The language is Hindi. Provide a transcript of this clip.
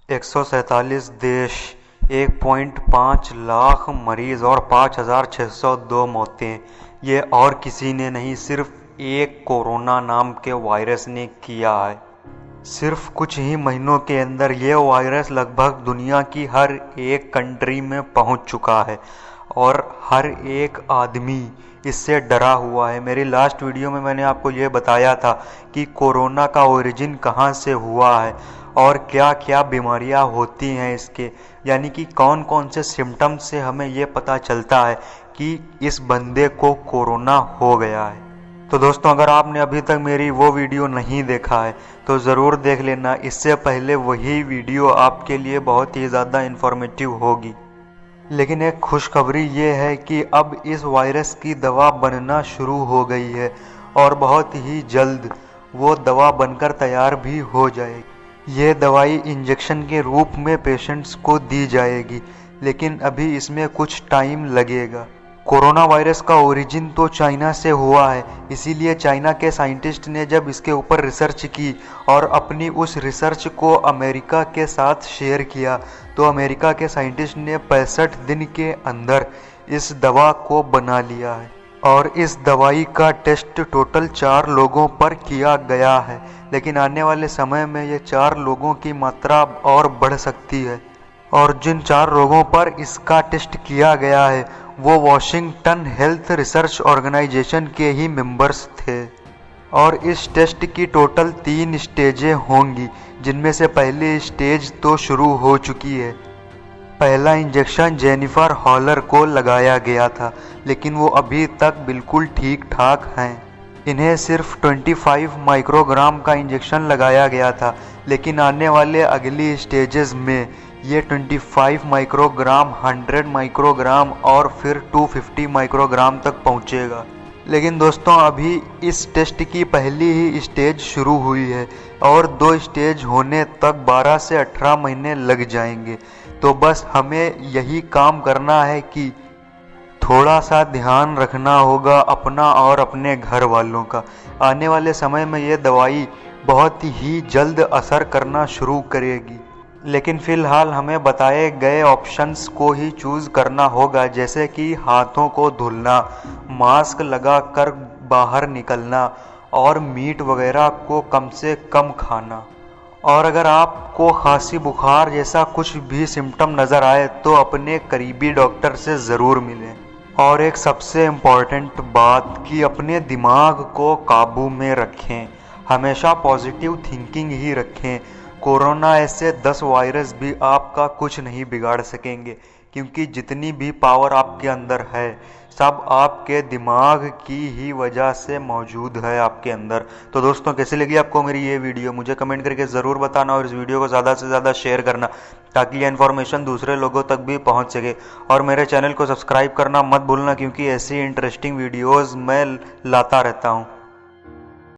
147 देश, 1.5 लाख मरीज और 5,602 मौतें। ये और किसी ने नहीं, सिर्फ एक कोरोना नाम के वायरस ने किया है। सिर्फ कुछ ही महीनों के अंदर ये वायरस लगभग दुनिया की हर एक कंट्री में पहुंच चुका है और हर एक आदमी इससे डरा हुआ है। मेरी लास्ट वीडियो में मैंने आपको ये बताया था कि कोरोना का ओरिजिन कहाँ से हुआ है और क्या क्या बीमारियाँ होती हैं इसके, यानी कि कौन कौन से सिम्टम्स से हमें ये पता चलता है कि इस बंदे को कोरोना हो गया है। तो दोस्तों, अगर आपने अभी तक मेरी वो वीडियो नहीं देखा है तो ज़रूर देख लेना। इससे पहले वही वीडियो आपके लिए बहुत ही ज़्यादा इन्फॉर्मेटिव होगी। लेकिन एक खुशखबरी ये है कि अब इस वायरस की दवा बनना शुरू हो गई है और बहुत ही जल्द वो दवा बनकर तैयार भी हो जाएगी। ये दवाई इंजेक्शन के रूप में पेशेंट्स को दी जाएगी, लेकिन अभी इसमें कुछ टाइम लगेगा। कोरोना वायरस का ओरिजिन तो चाइना से हुआ है, इसीलिए चाइना के साइंटिस्ट ने जब इसके ऊपर रिसर्च की और अपनी उस रिसर्च को अमेरिका के साथ शेयर किया तो अमेरिका के साइंटिस्ट ने 65 दिन के अंदर इस दवा को बना लिया है और इस दवाई का टेस्ट टोटल 4 लोगों पर किया गया है। लेकिन आने वाले समय में ये 4 लोगों की मात्रा और बढ़ सकती है और जिन 4 लोगों पर इसका टेस्ट किया गया है वो वॉशिंगटन हेल्थ रिसर्च ऑर्गेनाइजेशन के ही मेंबर्स थे। और इस टेस्ट की टोटल 3 स्टेजें होंगी, जिनमें से पहली स्टेज तो शुरू हो चुकी है। पहला इंजेक्शन जेनिफर हॉलर को लगाया गया था, लेकिन वो अभी तक बिल्कुल ठीक ठाक हैं। इन्हें सिर्फ 25 माइक्रोग्राम का इंजेक्शन लगाया गया था, लेकिन आने वाले अगली स्टेजेस में ये 25 माइक्रोग्राम, 100 माइक्रोग्राम और फिर 250 माइक्रोग्राम तक पहुंचेगा। लेकिन दोस्तों, अभी इस टेस्ट की पहली ही स्टेज शुरू हुई है और 2 स्टेज होने तक 12 से 18 महीने लग जाएंगे। तो बस हमें यही काम करना है कि थोड़ा सा ध्यान रखना होगा अपना और अपने घर वालों का। आने वाले समय में ये दवाई बहुत ही जल्द असर करना शुरू करेगी, लेकिन फ़िलहाल हमें बताए गए ऑप्शंस को ही चूज़ करना होगा, जैसे कि हाथों को धुलना, मास्क लगाकर बाहर निकलना और मीट वगैरह को कम से कम खाना। और अगर आपको खांसी बुखार जैसा कुछ भी सिम्टम नज़र आए तो अपने करीबी डॉक्टर से ज़रूर मिलें। और एक सबसे इम्पॉर्टेंट बात कि अपने दिमाग को काबू में रखें, हमेशा पॉजिटिव थिंकिंग ही रखें। कोरोना ऐसे 10 वायरस भी आपका कुछ नहीं बिगाड़ सकेंगे, क्योंकि जितनी भी पावर आपके अंदर है सब आपके दिमाग की ही वजह से मौजूद है आपके अंदर। तो दोस्तों, कैसी लगी आपको मेरी ये वीडियो मुझे कमेंट करके ज़रूर बताना और इस वीडियो को ज़्यादा से ज़्यादा शेयर करना, ताकि यह इन्फॉर्मेशन दूसरे लोगों तक भी पहुंच सके। और मेरे चैनल को सब्सक्राइब करना मत भूलना, क्योंकि ऐसी इंटरेस्टिंग वीडियोज़ मैं लाता रहता हूँ।